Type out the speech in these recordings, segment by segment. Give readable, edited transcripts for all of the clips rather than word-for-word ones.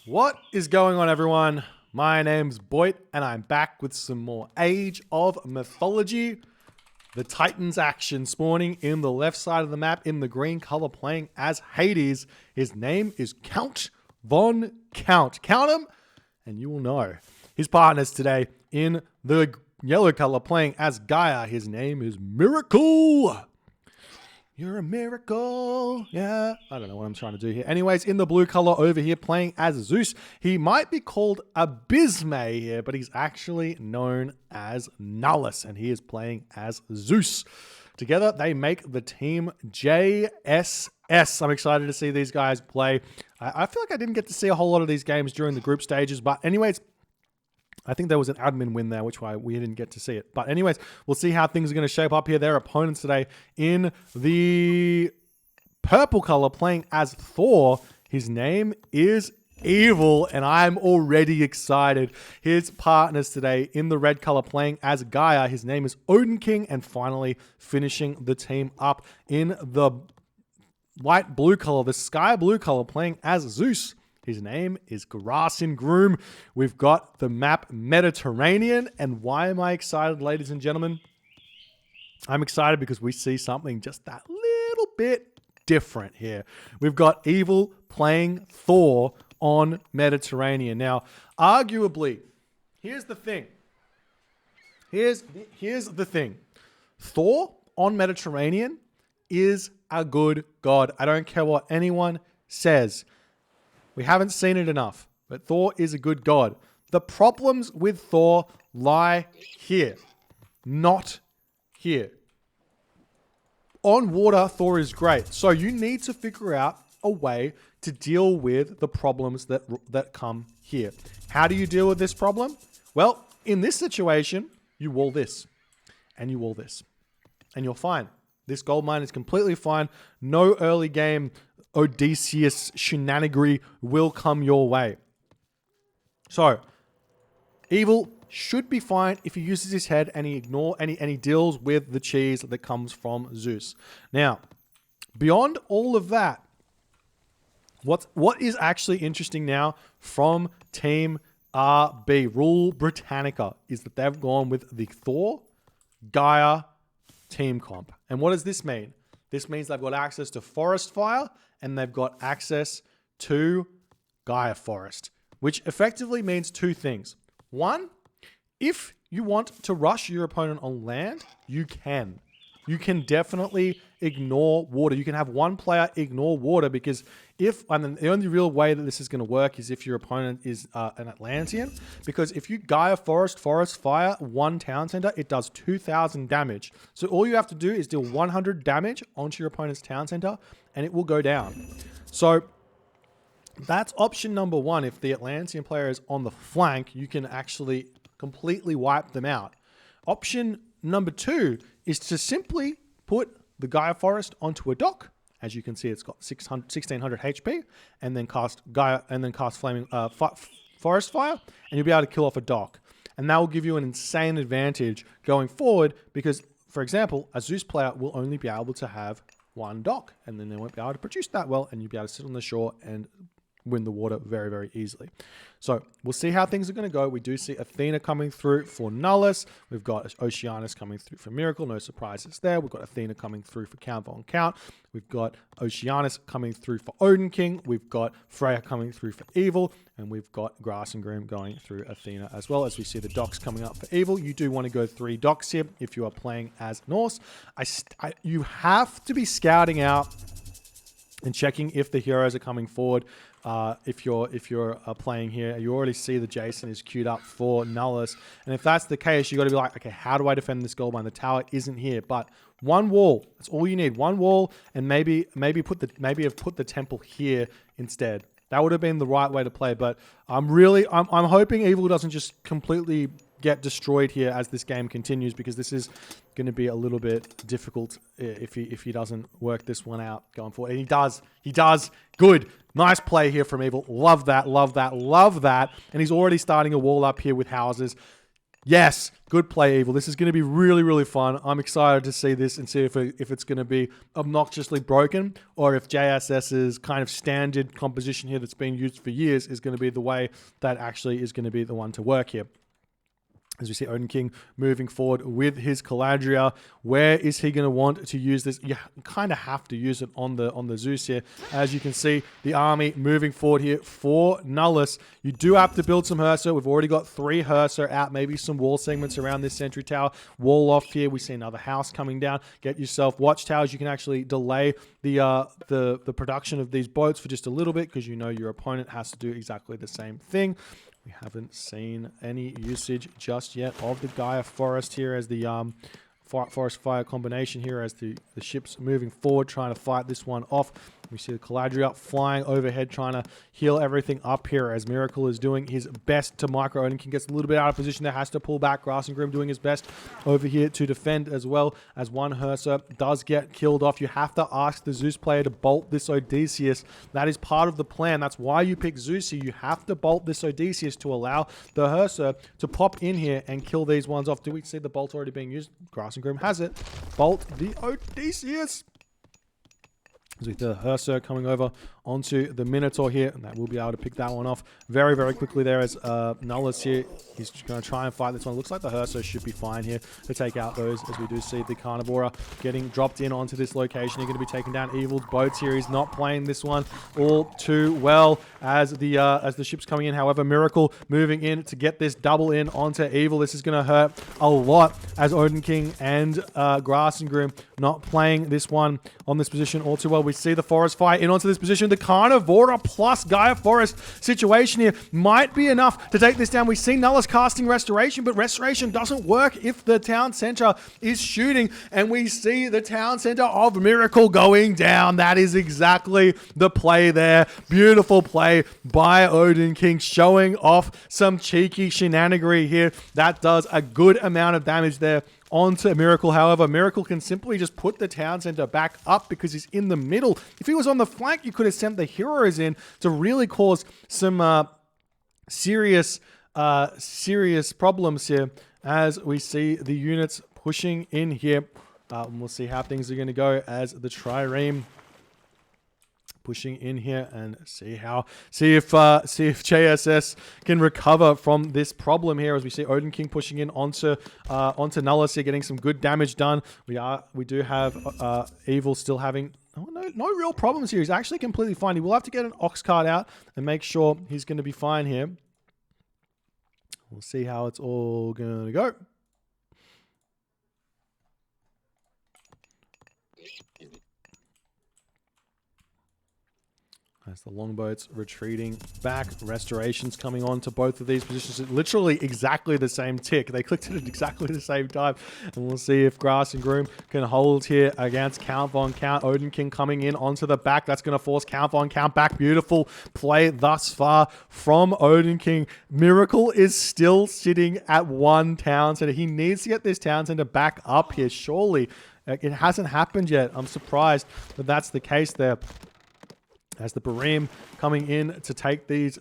What is going on, everyone? My name's Boit, and I'm back with some more Age of Mythology. The Titans action spawning in the left side of the map in the green color, playing as Hades. His name is Count Von Count. Count him, and you will know. His partners today in the yellow color, playing as Gaia. His name is Miracle. You're a miracle. Yeah. I don't know what I'm trying to do here. Anyways, in the blue color over here, playing as Zeus. He might be called Abysme here, but he's actually known as Nullus, and he is playing as Zeus. Together, they make the team JSS. I'm excited to see these guys play. I feel like I didn't get to see a whole lot of these games during the group stages, but anyways, I think there was an admin win there, which why we didn't get to see it. But anyways, we'll see how things are going to shape up here. Their opponents today in the purple color, playing as Thor. His name is Evil, and I'm already excited. His partners today in the red color, playing as Gaia. His name is Odin King, and finally finishing the team up in the light blue color, the sky blue color, playing as Zeus. His name is Grass and Groom. We've got the map Mediterranean. And why am I excited, ladies and gentlemen? I'm excited because we see something just that little bit different here. We've got Evil playing Thor on Mediterranean. Now, arguably, here's the thing. Here's the thing. Thor on Mediterranean is a good god. I don't care what anyone says. We haven't seen it enough, but Thor is a good god. The problems with Thor lie here, not here. On water, Thor is great. So you need to figure out a way to deal with the problems that come here. How do you deal with this problem? Well, in this situation, you wall this, and you wall this, and you're fine. This gold mine is completely fine. No early game Odysseus shenanigans will come your way. So, Evil should be fine if he uses his head and he deals with the cheese that comes from Zeus. Now, beyond all of that, what is actually interesting now from Team RB, Rule Britannica, is that they've gone with the Thor, Gaia team comp. And what does this mean? This means they've got access to Forest Fire, and they've got access to Gaia Forest, which effectively means two things. One, if you want to rush your opponent on land, you can. You can definitely ignore water. You can have one player ignore water, because the only real way that this is going to work is if your opponent is an Atlantean, because if you Gaia Forest Fire one town center, it does 2,000 damage. So all you have to do is deal 100 damage onto your opponent's town center, and it will go down. So that's option number one. If the Atlantean player is on the flank, you can actually completely wipe them out. Option number two is to simply put the Gaia Forest onto a dock. As you can see, it's got 1600 HP, and then cast Flaming Forest Fire, and you'll be able to kill off a dock. And that will give you an insane advantage going forward, because, for example, a Zeus player will only be able to have one dock, and then they won't be able to produce that well, and you'll be able to sit on the shore and win the water very, very easily. So we'll see how things are going to go. We do see Athena coming through for Nullus. We've got Oceanus coming through for Miracle. No surprises there. We've got Athena coming through for Count Von Count. We've got Oceanus coming through for Odin King. We've got Freya coming through for Evil. And we've got Grass and Groom going through Athena as well. As we see the docks coming up for Evil. You do want to go 3 docks here if you are playing as Norse. You have to be scouting out and checking if the heroes are coming forward. If you're playing here, you already see the Jason is queued up for Nullus, and if that's the case, you got to be like, okay, how do I defend this gold mine? The tower isn't here, but one wall. That's all you need. One wall, and maybe have put the temple here instead. That would have been the right way to play. But I'm hoping Evil doesn't just completely get destroyed here as this game continues, because this is going to be a little bit difficult if he doesn't work this one out going forward. And he does. Good. Nice play here from Evil. Love that. And he's already starting a wall up here with houses. Yes, good play, Evil. This is going to be really, really fun. I'm excited to see this and see if it's going to be obnoxiously broken or if JSS's kind of standard composition here that's been used for years is going to be the way that actually is going to be the one to work here. As we see Odin King moving forward with his Caladria, where is he going to want to use this? You kind of have to use it on the Zeus here. As you can see, the army moving forward here for Nullus. You do have to build some Hersa. We've already got 3 Hersa out, maybe some wall segments around this sentry tower. Wall off here. We see another house coming down. Get yourself watchtowers. You can actually delay the production of these boats for just a little bit because you know your opponent has to do exactly the same thing. We haven't seen any usage just yet of the Gaia Forest here as the Forest Fire combination here as the ship's moving forward, trying to fight this one off. We see the Caladria flying overhead, trying to heal everything up here as Miracle is doing his best to micro. Odin King gets a little bit out of position there, has to pull back. Grass and Grim doing his best over here to defend as well as one Hersa does get killed off. You have to ask the Zeus player to bolt this Odysseus. That is part of the plan. That's why you pick Zeus. You have to bolt this Odysseus to allow the Hersa to pop in here and kill these ones off. Do we see the bolt already being used? Grass and Grim has it. Bolt the Odysseus. As we see the Hersa coming over onto the Minotaur here, and that will be able to pick that one off very, very quickly there as Nullus here. He's going to try and fight this one. Looks like the Hersa should be fine here to take out those, as we do see the Carnivora getting dropped in onto this location. You're going to be taking down Evil's boats here. He's not playing this one all too well as the ship's coming in. However, Miracle moving in to get this double in onto Evil. This is going to hurt a lot as Odin King and Grass and Grim not playing this one on this position all too well. We see the Forest Fire in onto this position. The Carnivora plus Gaia Forest situation here might be enough to take this down. We see Nullus casting Restoration, but Restoration doesn't work if the town center is shooting, and we see the town center of Miracle going down. That is exactly the play there. Beautiful play by Odin King, showing off some cheeky shenanigery here. That does a good amount of damage there onto Miracle. However, Miracle can simply just put the town center back up because he's in the middle. If he was on the flank, you could have sent the heroes in to really cause some serious problems here as we see the units pushing in here. And we'll see how things are going to go as the Trireme pushing in here and see if JSS can recover from this problem here as we see Odin King pushing in onto Nullus here, getting some good damage done. We do have Evil still having no real problems here. He's actually completely fine. He will have to get an Ox card out and make sure he's going to be fine here. We'll see how it's all going to go. As the longboats retreating back, restorations coming on to both of these positions. Literally exactly the same tick. They clicked it at exactly the same time. And we'll see if Grass and Groom can hold here against Count Von Count. Odin King coming in onto the back. That's going to force Count Von Count back. Beautiful play thus far from Odin King. Miracle is still sitting at one town center. He needs to get this town center back up here. Surely it hasn't happened yet. I'm surprised that that's the case there. As the Barim coming in to take these,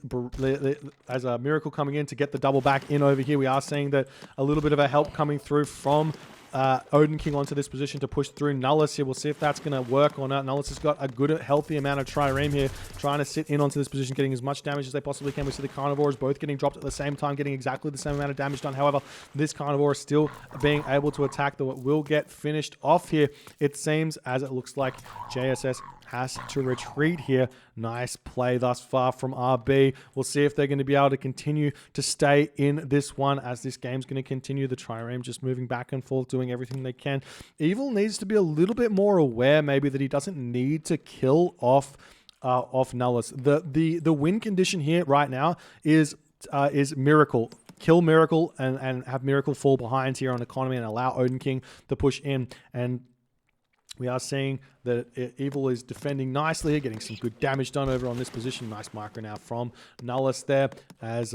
as a Miracle coming in to get the double back in over here. We are seeing that a little bit of a help coming through from Odin King onto this position to push through Nullus here. We'll see if that's going to work or not. Nullus has got a good, healthy amount of Trireme here, trying to sit in onto this position, getting as much damage as they possibly can. We see the Carnivores both getting dropped at the same time, getting exactly the same amount of damage done. However, this Carnivore is still being able to attack, though it will get finished off here, it seems, as it looks like JSS has to retreat here. Nice play thus far from RB. We'll see if they're going to be able to continue to stay in this one as this game's going to continue. The Trireme just moving back and forth, doing everything they can. Evil needs to be a little bit more aware maybe that he doesn't need to kill off Nullus. The win condition here right now is Miracle. Kill Miracle and have Miracle fall behind here on economy and allow Odin King to push in. And we are seeing that Evil is defending nicely here, getting some good damage done over on this position. Nice micro now from Nullus there as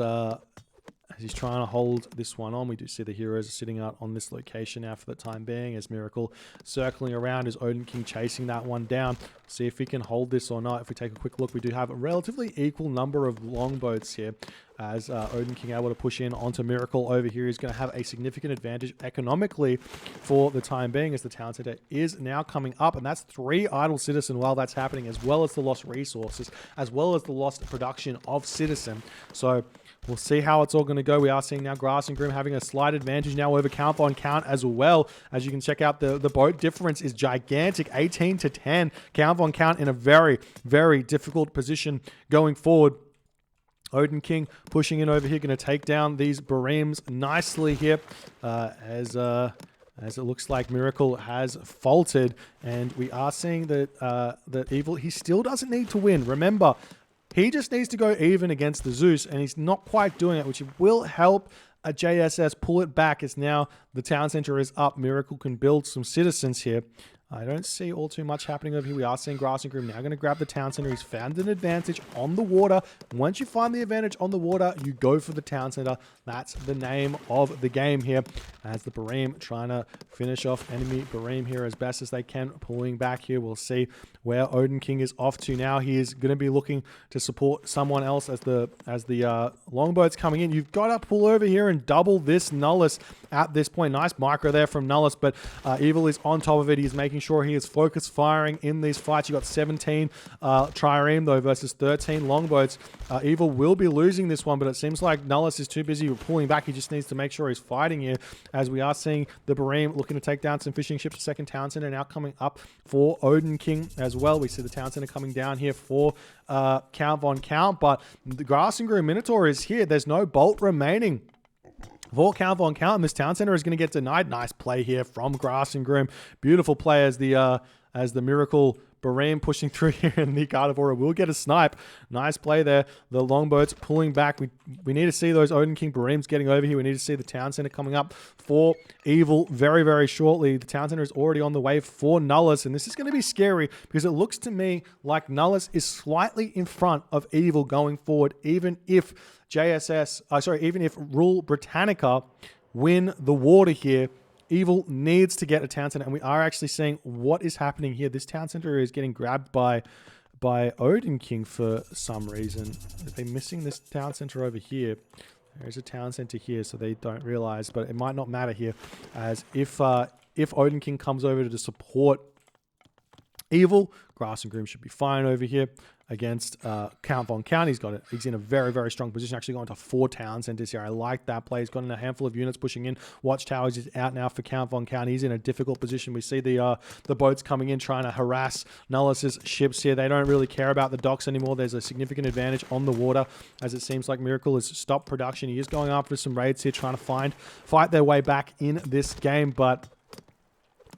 he's trying to hold this one on. We do see the heroes are sitting out on this location now for the time being as Miracle circling around as Odin King chasing that one down. See if he can hold this or not. If we take a quick look, we do have a relatively equal number of longboats here as Odin King able to push in onto Miracle over here. He's going to have a significant advantage economically for the time being, as the town center is now coming up, and that's 3 idle citizen while that's happening, as well as the lost resources, as well as the lost production of citizen. So we'll see how it's all going to go. We are seeing now Grass and Grim having a slight advantage now over Count on Count as well. As you can check out, the boat difference is gigantic, 18 to 10. Count on Count in a very, very difficult position going forward. Odin King pushing in over here, going to take down these Bareems nicely here, as it looks like Miracle has faltered, and we are seeing that Evil, he still doesn't need to win. Remember, he just needs to go even against the Zeus, and he's not quite doing it, which will help a JSS pull it back, as now the town center is up. Miracle can build some citizens here. I don't see all too much happening over here. We are seeing Grass and Grim now going to grab the town center. He's found an advantage on the water. Once you find the advantage on the water, you go for the town center. That's the name of the game here, as the Bareem trying to finish off enemy Bareem here as best as they can. Pulling back here. We'll see where Odin King is off to now. He is going to be looking to support someone else as the longboat's coming in. You've got to pull over here and double this Nullus at this point. Nice micro there from Nullus, but Evil is on top of it. He's making sure he is focus firing in these fights. You got 17 trireme though versus 13 longboats. Evil will be losing this one, but it seems like Nullus is too busy pulling back. He just needs to make sure he's fighting here, as we are seeing the Bareem looking to take down some fishing ships. Second town center now coming up for Odin King as well. We see the town center coming down here for Count von Count, but the Grass and Grim Minotaur is here. There's no bolt remaining for Count von Count, and this town center is going to get denied. Nice play here from Grass and Grim. Beautiful play as the Miracle Bareem pushing through here, and the Carnivora will get a snipe. Nice play there. The longboats pulling back. We need to see those Odin King Bareems getting over here. We need to see the town center coming up for Evil very, very shortly. The town center is already on the way for Nullus, and this is going to be scary because it looks to me like Nullus is slightly in front of Evil going forward, even if even if Rule Britannica win the water here. Evil needs to get a town center, and we are actually seeing what is happening here. This town center is getting grabbed by Odin King for some reason. They're missing this town center over here. There's a town center here, so they don't realize, but it might not matter here, as if Odin King comes over to support Evil, Grass and Grim should be fine over here against Count von Count. He's in a very, very strong position, actually going to 4 town centers here. I like that play. He's got in a handful of units pushing in. Watchtowers is out now for Count von Count. He's in a difficult position. We see the boats coming in trying to harass Nullus's ships here. They don't really care about the docks anymore. There's a significant advantage on the water, as it seems like Miracle has stopped production. He is going after some raids here, trying to fight their way back in this game, but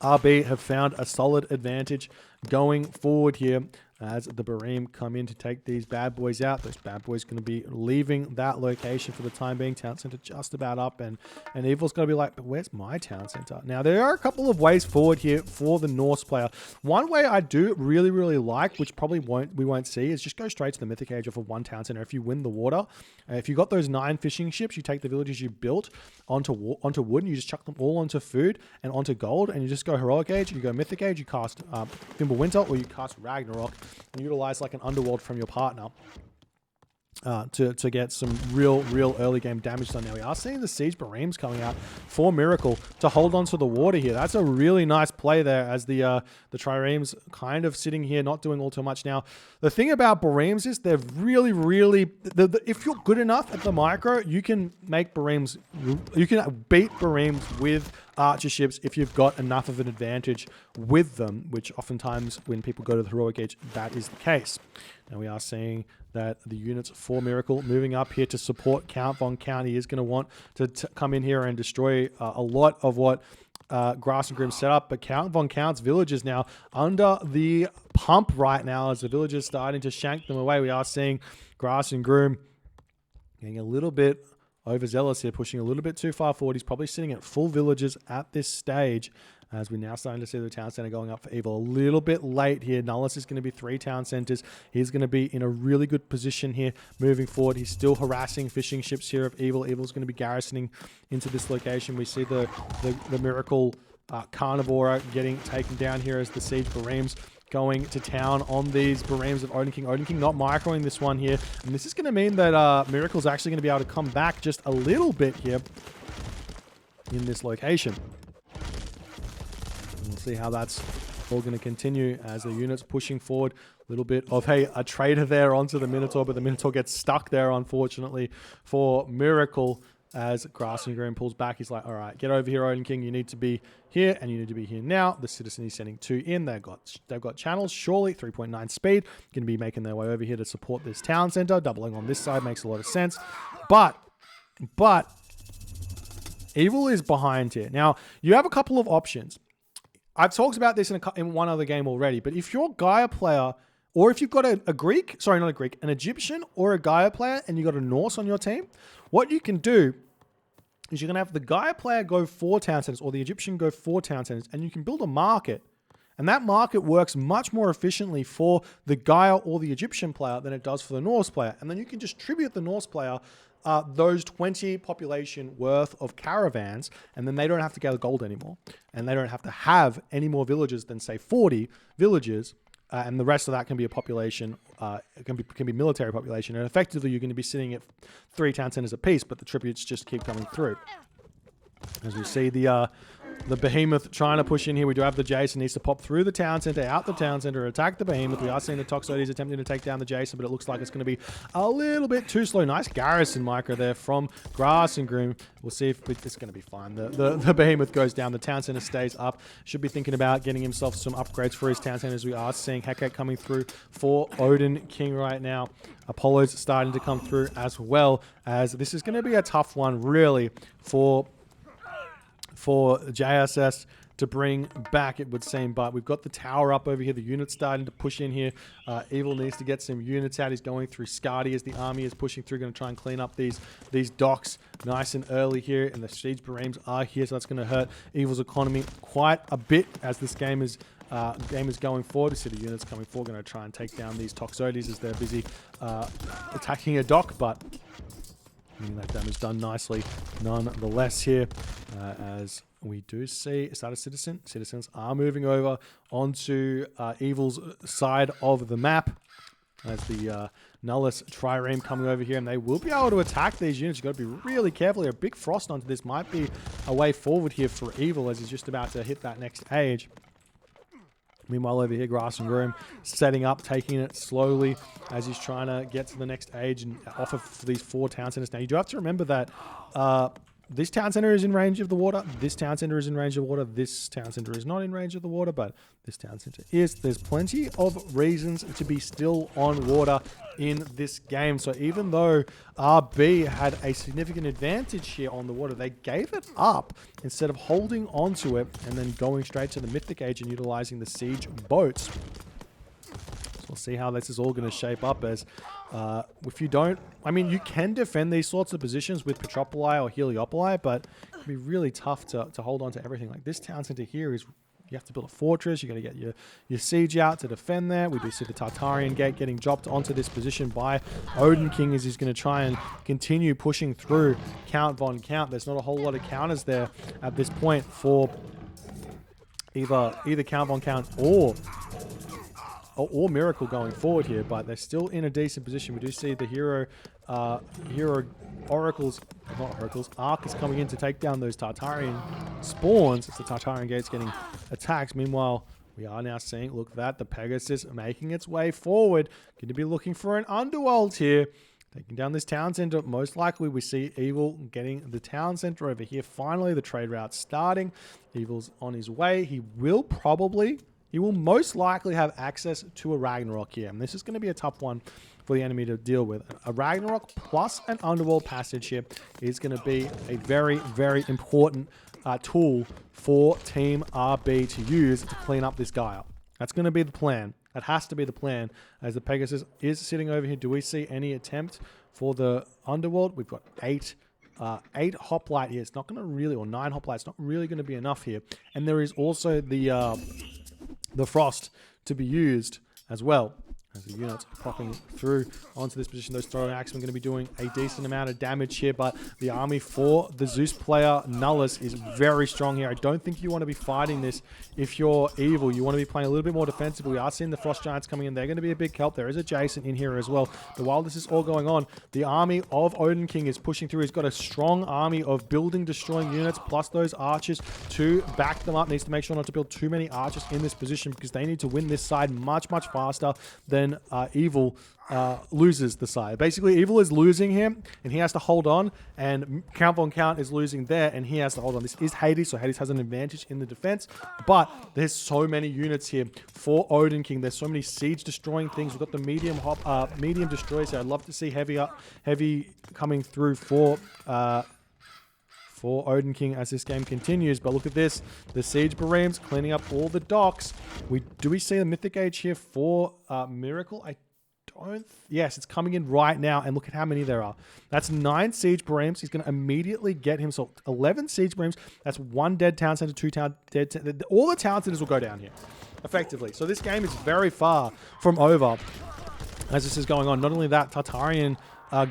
RB have found a solid advantage going forward here, as the Bareem come in to take these bad boys out. Those bad boys going to be leaving that location for the time being. Town center just about up, and Evil's going to be like, but where's my town center? Now, there are a couple of ways forward here for the Norse player. One way I do really, really like, which probably we won't see, is just go straight to the Mythic Age for 1 town center. If you win the water, if you got those 9 fishing ships, you take the villages you built onto wood, and you just chuck them all onto food and onto gold, and you just go Heroic Age, you go Mythic Age, you cast Fimbulwinter, or you cast Ragnarok, and utilize like an Underworld from your partner to get some real early game damage done. Now we are seeing the Siege Bareems coming out for Miracle to hold on to the water here. That's a really nice play there, as the Triremes kind of sitting here not doing all too much. Now the thing about Bareems is they're really if you're good enough at the micro, you can make Bareems, you can beat Bareems with archer ships if you've got enough of an advantage with them, which oftentimes when people go to the Heroic Age, that is the case. Now we are seeing that the units for Miracle moving up here to support Count von Count. He is going to want to come in here and destroy a lot of what Grass and Grim set up, but Count von Count's village is now under the pump right now, as the villagers starting to shank them away. We are seeing Grass and Grim getting a little bit overzealous here, pushing a little bit too far forward. He's probably sitting at full villages at this stage, as we're now starting to see the town center going up for Evil. A little bit late here. Nullus is going to be 3 town centers. He's going to be in a really good position here moving forward. He's still harassing fishing ships here of Evil. Evil's going to be garrisoning into this location. We see the Miracle Carnivora getting taken down here as the Siege Bareems going to town on these Bareems of Odin King. Odin King not microing this one here. And this is going to mean that Miracle's actually going to be able to come back just a little bit here in this location. And we'll see how that's all going to continue as the unit's pushing forward. A little bit of a trader there onto the Minotaur, but the Minotaur gets stuck there, unfortunately, for Miracle. As Grass and Green pulls back, he's like, all right, get over here, Odin King. You need to be here, and you need to be here now. The Citizen is sending 2 in. They've got channels, surely, 3.9 speed. Going to be making their way over here to support this town center. Doubling on this side makes a lot of sense. But Evil is behind here. Now, you have a couple of options. I've talked about this in one other game already, but if you're a Gaia player, or if you've got an Egyptian or a Gaia player, and you've got a Norse on your team, what you can do is you're going to have the Gaia player go 4 town centers, or the Egyptian go 4 town centers, and you can build a market. And that market works much more efficiently for the Gaia or the Egyptian player than it does for the Norse player. And then you can distribute the Norse player those 20 population worth of caravans, and then they don't have to gather gold anymore. And they don't have to have any more villages than, say, 40 villages. And the rest of that can be a population, can be military population. And effectively, you're going to be sitting at 3 town centers apiece, but the tributes just keep coming through. As we see the Behemoth trying to push in here. We do have the Jason needs to pop through the town center, out the town center, attack the Behemoth. We are seeing the Toxotes attempting to take down the Jason, but it looks like it's going to be a little bit too slow. Nice garrison micro there from Grass and Groom. We'll see if it's going to be fine. The Behemoth goes down. The town center stays up. Should be thinking about getting himself some upgrades for his town center, as we are seeing Hecate coming through for Odin King right now. Apollo's starting to come through as well, as this is going to be a tough one, really, for JSS to bring back, it would seem. But we've got the tower up over here. The unit's starting to push in here. Evil needs to get some units out. He's going through Skadi as the army is pushing through, going to try and clean up these docks nice and early here. And the siege Bareems are here, so that's going to hurt Evil's economy quite a bit as this game is going forward. We see the units coming forward, going to try and take down these Toxotes as they're busy attacking a dock, but that damage done nicely nonetheless here, as we do see, is that a citizen? Citizens are moving over onto Evil's side of the map, as the Nullus Trireme coming over here, and they will be able to attack these units. You've got to be really careful. A big frost onto this might be a way forward here for Evil, as he's just about to hit that next age. Meanwhile, over here, Grass and Groom setting up, taking it slowly as he's trying to get to the next age and offer for these 4 town centers. Now, you do have to remember that this town center is in range of the water. This town center is in range of water. This town center is not in range of the water, but this town center is. There's plenty of reasons to be still on water in this game. So even though RB had a significant advantage here on the water, they gave it up instead of holding onto it and then going straight to the Mythic Age and utilizing the siege boats. So we'll see how this is all going to shape up, as if you don't, I mean, you can defend these sorts of positions with Petropoli or Heliopoli, but it can be really tough to hold on to everything. Like this town center here is, you have to build a fortress. You got to get your siege out to defend there. We do see the Tartarian gate getting dropped onto this position by Odin King, as he's going to try and continue pushing through Count Von Count. There's not a whole lot of counters there at this point for either Count Von Count or Miracle going forward here, but they're still in a decent position. We do see the hero Arc is coming in to take down those Tartarian spawns as the Tartarian gate's getting attacked. Meanwhile, we are now seeing, look, that the Pegasus making its way forward. Going to be looking for an underworld here. Taking down this town center. Most likely we see Evil getting the town center over here. Finally, the trade route starting. Evil's on his way. He will most likely have access to a Ragnarok here. And this is going to be a tough one for the enemy to deal with. A Ragnarok plus an Underworld passage here is going to be a very, very important tool for Team RB to use to clean up this Gaia. That's going to be the plan. That has to be the plan, as the Pegasus is sitting over here. Do we see any attempt for the Underworld? We've got 8 hoplite here. It's not going to really, or 9 hoplite. It's not really going to be enough here. And there is also the Frost to be used as well. As the units are popping through onto this position, those throwing axemen are going to be doing a decent amount of damage here, but the army for the Zeus player, Nullus, is very strong here. I don't think you want to be fighting this if you're evil. You want to be playing a little bit more defensive. We are seeing the Frost Giants coming in. They're going to be a big help. There is a Jason in here as well. But while this is all going on, the army of Odin King is pushing through. He's got a strong army of building, destroying units, plus those archers to back them up. Needs to make sure not to build too many archers in this position because they need to win this side much, much faster than evil loses the side. Basically, evil is losing him and he has to hold on, and Count von Count is losing there and he has to hold on. This is Hades, so Hades has an advantage in the defense, but there's so many units here for Odin King. There's so many siege destroying things. We've got the medium destroyers here. I'd love to see heavy coming through for Odin King as this game continues. But look at this. The Siege Bareems cleaning up all the docks. Do we see the Mythic Age here for Miracle? I don't. Yes, it's coming in right now. And look at how many there are. That's 9 Siege Bareems. He's going to immediately get himself 11 Siege Bareems. That's 1 dead town center, 2 dead. All the town centers will go down here, effectively. So this game is very far from over as this is going on. Not only that, Tartarian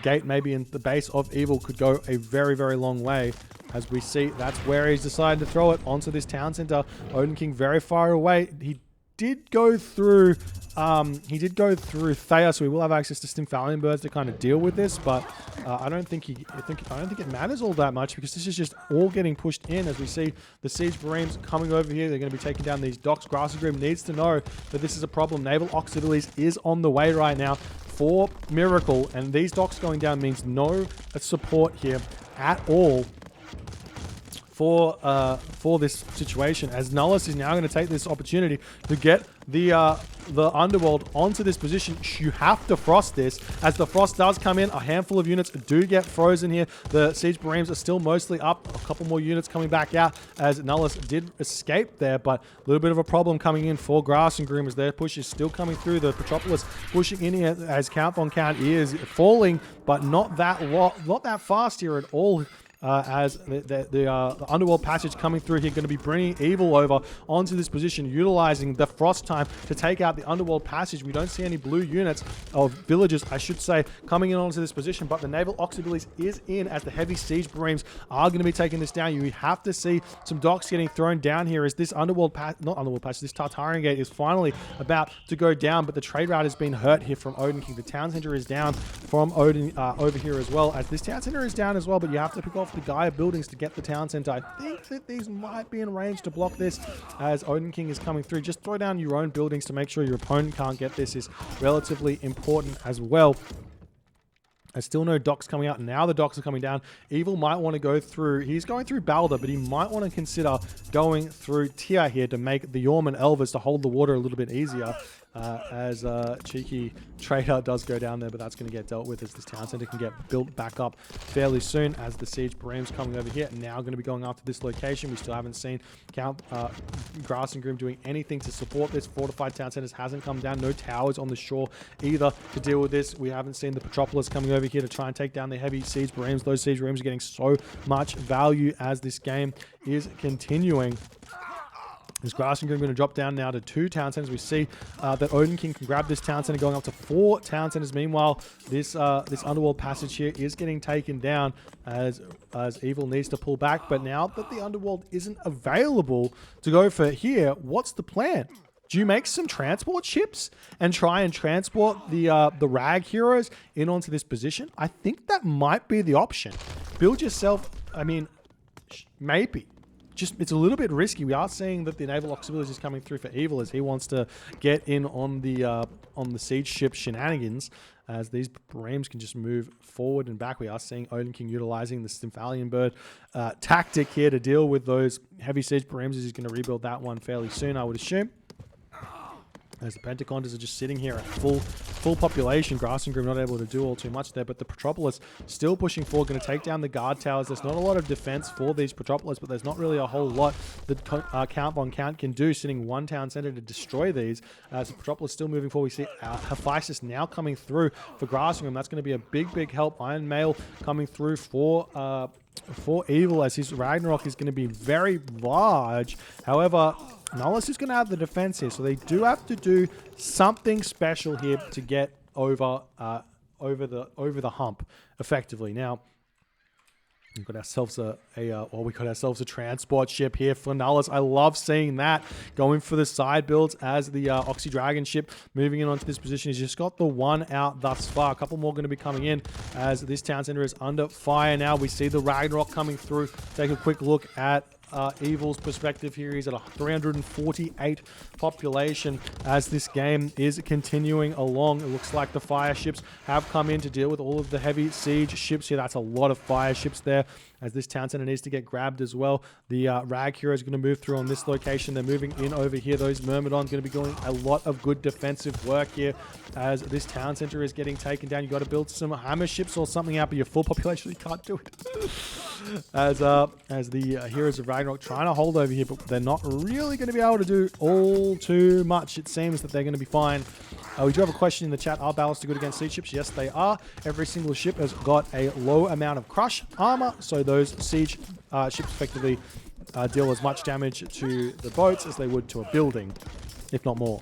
gate maybe in the base of evil could go a very, very long way. As we see, that's where he's decided to throw it onto this town center. Odin King very far away. He did go through Thea, so we will have access to Stymphalian birds to kind of deal with this, but I don't think it matters all that much because this is just all getting pushed in. As we see the Siege Bareems coming over here, they're going to be taking down these docks. Grassengrim needs to know that this is a problem. Naval Auxiliaries is on the way right now for Miracle, and these docks going down means no support here at all for this situation, as Nullus is now going to take this opportunity to get the Underworld onto this position. You have to frost this. As the frost does come in, a handful of units do get frozen here. The Siege Bareems are still mostly up. A couple more units coming back out as Nullus did escape there, but a little bit of a problem coming in for Grassengrim as their push is still coming through. The Petropolis pushing in here as Count von Count is falling, but not that fast here at all. As the Underworld Passage coming through here, going to be bringing evil over onto this position, utilizing the frost time to take out the Underworld Passage. We don't see any blue units, or villagers, I should say, coming in onto this position, but the Naval Auxiliaries is in as the heavy Siege Bareems are going to be taking this down. You have to see some docks getting thrown down here as this this Tartarian Gate is finally about to go down, but the trade route has been hurt here from Odin King. The town center is down from Odin over here as well, as this town center is down as well, but you have to pick off the Gaia buildings to get the town center. I think that these might be in range to block this as Odin King is coming through. Just throw down your own buildings to make sure your opponent can't get this is relatively important as well. There's still no docks coming out. Now the docks are coming down. Evil might want to go through. He's going through Balder, but he might want to consider going through Tyr here to make the Yorm and Elvers to hold the water a little bit easier. As cheeky trader does go down there, but that's going to get dealt with as this town center can get built back up fairly soon. As the Siege Bareems coming over here, now going to be going after this location. We still haven't seen Count Grassengrim doing anything to support this. Fortified town centers hasn't come down. No towers on the shore either to deal with this. We haven't seen the Petropolis coming over here to try and take down the heavy Siege Bareems. Those Siege Bareems are getting so much value as this game is continuing. This Grassengrim going to drop down now to 2 town centers. We see that Odin King can grab this town center, going up to 4 town centers. Meanwhile, this Underworld Passage here is getting taken down as Evil needs to pull back. But now that the Underworld isn't available to go for here, what's the plan? Do you make some transport ships and try and transport the Rag heroes in onto this position? I think that might be the option. Build yourself, I mean, maybe. It's a little bit risky. We are seeing that the Naval Auxiliaries is coming through for Evil as he wants to get in on the siege ship shenanigans. As these Bareems can just move forward and back. We are seeing Odin King utilizing the Stymphalian bird tactic here to deal with those heavy siege Bareems. He's going to rebuild that one fairly soon, I would assume. As the Pentaconders are just sitting here at full population. Grassengrim not able to do all too much there, but the Petropolis still pushing forward, going to take down the guard towers. There's not a lot of defense for these Petropolis, but there's not really a whole lot that Count von Count can do, sitting 1 town center to destroy these. As the Petropolis still moving forward, we see Hephaestus now coming through for Grassengrim. That's going to be a big help. Iron Mail coming through for for Evil, as his Ragnarok is going to be very large. However, Nullus is going to have the defense here, so they do have to do something special here to get over the hump effectively. Now, we've got ourselves a transport ship here for Nullus. I love seeing that, going for the side builds as the Oxy Dragon ship moving in onto this position. He's just got the one out thus far. A couple more going to be coming in as this town center is under fire now. We see the Ragnarok coming through. Take a quick look at Evil's perspective here. He's at a 348 population as this game is continuing along. It looks like the fire ships have come in to deal with all of the heavy siege ships here. That's a lot of fire ships there, as this town center needs to get grabbed as well. The Rag Hero is going to move through on this location. They're moving in over here. Those Myrmidons going to be doing a lot of good defensive work here as this town center is getting taken down. You got to build some hammer ships or something out, but your full population, you can't do it. As the Heroes of Ragnarok trying to hold over here, but they're not really going to be able to do all too much. It seems that they're going to be fine. We do have a question in the chat. Are balanced good against siege ships? Yes, they are. Every single ship has got a low amount of crush armor, so those siege ships effectively deal as much damage to the boats as they would to a building, if not more.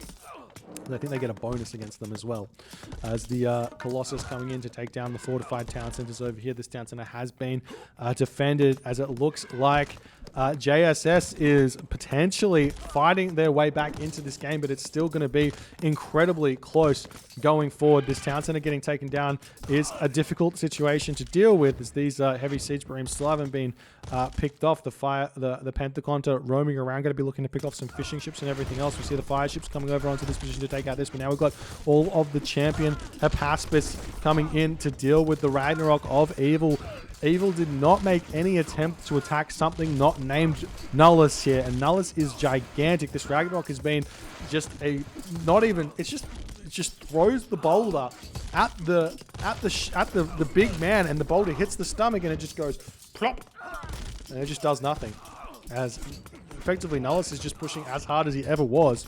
I think they get a bonus against them as well. As the Colossus coming in to take down the fortified town centers over here. This town center has been defended, as it looks like JSS is potentially fighting their way back into this game, but it's still going to be incredibly close going forward. This town center getting taken down is a difficult situation to deal with, as these heavy siege beams still haven't been picked off. The Pentaconta roaming around, going to be looking to pick off some fishing ships and everything else. We see the fire ships coming over onto this position to take out this, but now we've got all of the champion Hephaspis coming in to deal with the Ragnarok of Evil. Evil did not make any attempt to attack something not named Nullus here, and Nullus is gigantic. This Ragnarok has been just a it just throws the boulder at the big man, and the boulder hits the stomach and it just goes plop, and it just does nothing. As effectively Nullus is just pushing as hard as he ever was.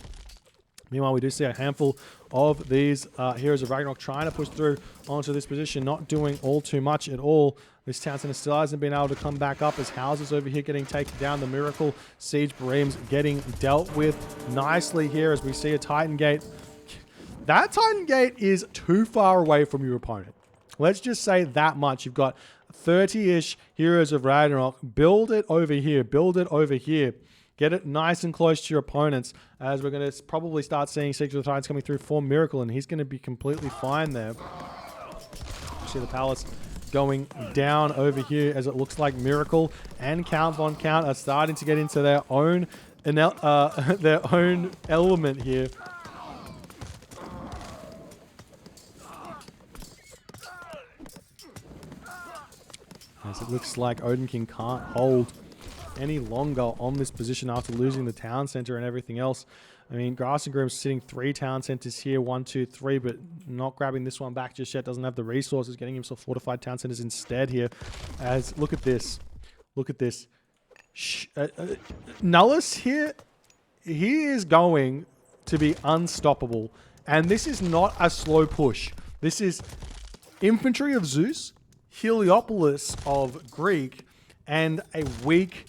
Meanwhile, we do see a handful of these Heroes of Ragnarok trying to push through onto this position, not doing all too much at all. This town center still hasn't been able to come back up, as houses over here getting taken down. The Miracle Siege Beams getting dealt with nicely here, as we see a Titan Gate. That Titan Gate is too far away from your opponent. Let's just say that much. You've got 30-ish Heroes of Ragnarok. Build it over here. Build it over here. Get it nice and close to your opponents, as we're going to probably start seeing Siege of the Titans coming through for Miracle, and he's going to be completely fine there. See the palace going down over here, as it looks like Miracle and Count Von Count are starting to get into their own element here. As it looks like Odin King can't hold any longer on this position after losing the town center and everything else. I mean, Grass and Groom's sitting 3 town centers here, 1, 2, 3, but not grabbing this one back just yet. Doesn't have the resources, getting himself fortified town centers instead here. As look at this. Look at this. Nullus here, he is going to be unstoppable. And this is not a slow push. This is Infantry of Zeus, Heliopolis of Greek, and a weak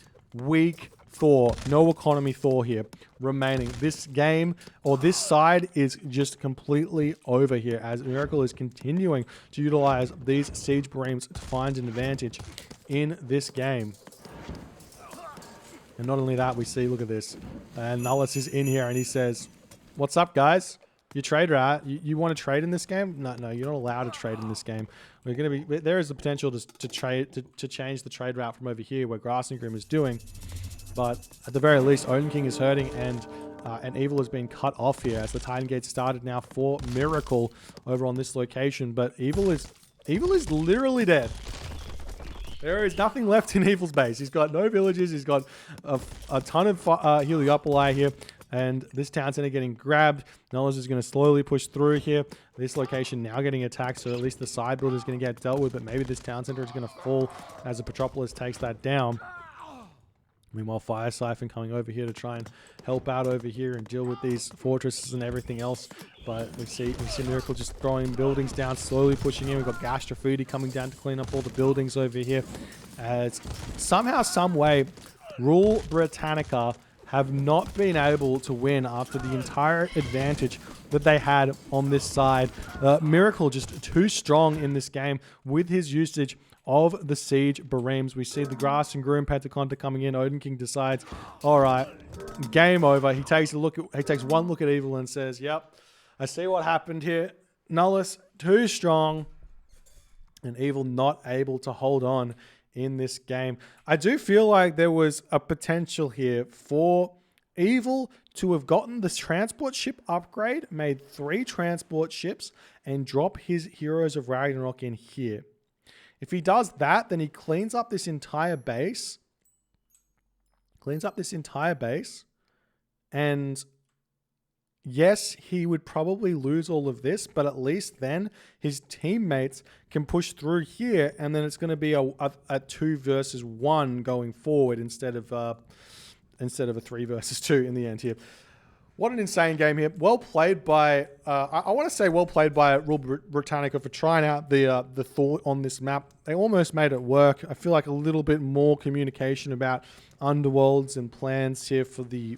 Thor. No economy Thor here remaining. This game, or this side, is just completely over here, as Miracle is continuing to utilize these siege beams to find an advantage in this game. And not only that, we see, look at this, and Nullus is in here and he says, "What's up, guys? You trade, right? You want to trade in this game? No, you're not allowed to trade in this game. We're going to be. There is the potential to change the trade route from over here, where Grass and Grim is doing, but at the very least, Odin King is hurting, and Evil has been cut off here, as the Titan Gate started now for Miracle over on this location. But Evil is literally dead. There is nothing left in Evil's base. He's got no villages. He's got a ton of Heliopoli here. And this town center getting grabbed. Nullus is going to slowly push through here. This location now getting attacked, so at least the side builder is going to get dealt with. But maybe this town center is going to fall as the Petropolis takes that down. Meanwhile, Fire Siphon coming over here to try and help out over here and deal with these fortresses and everything else. But we see Miracle just throwing buildings down, slowly pushing in. We've got Gastrafudi coming down to clean up all the buildings over here. As somehow, some way, Rule Britannica have not been able to win after the entire advantage that they had on this side. Miracle just too strong in this game with his usage of the Siege Bareems. We see the Grass and Groom Pentaconta coming in. Odin King decides, all right, game over. He takes one look at Evil and says, yep, I see what happened here. Nullus too strong, and Evil not able to hold on in this game. I do feel like there was a potential here for Evil to have gotten this transport ship upgrade, made 3 transport ships, and drop his Heroes of Ragnarok in here. If he does that, then he cleans up this entire base. And yes, he would probably lose all of this, but at least then his teammates can push through here, and then it's going to be a 2 versus 1 going forward instead of a 3 versus 2 in the end here. What an insane game here. Well played by, I want to say well played by Rule Britannica for trying out the thought on this map. They almost made it work. I feel like a little bit more communication about underworlds and plans here for the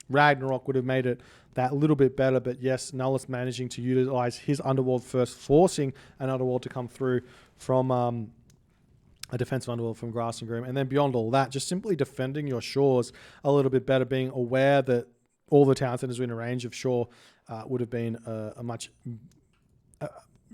Ragnarok would have made it that little bit better. But yes, Nullus managing to utilize his underworld first, forcing an underworld to come through from a defensive underworld from Grass and Groom. And then beyond all that, just simply defending your shores a little bit better, being aware that all the town centers within a range of shore would have been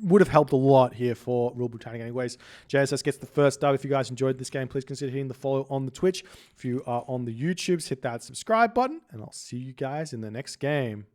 would have helped a lot here for Rule Britannica. Anyways, JSS gets the first dub. If you guys enjoyed this game, please consider hitting the follow on the Twitch. If you are on the YouTubes, hit that subscribe button, and I'll see you guys in the next game.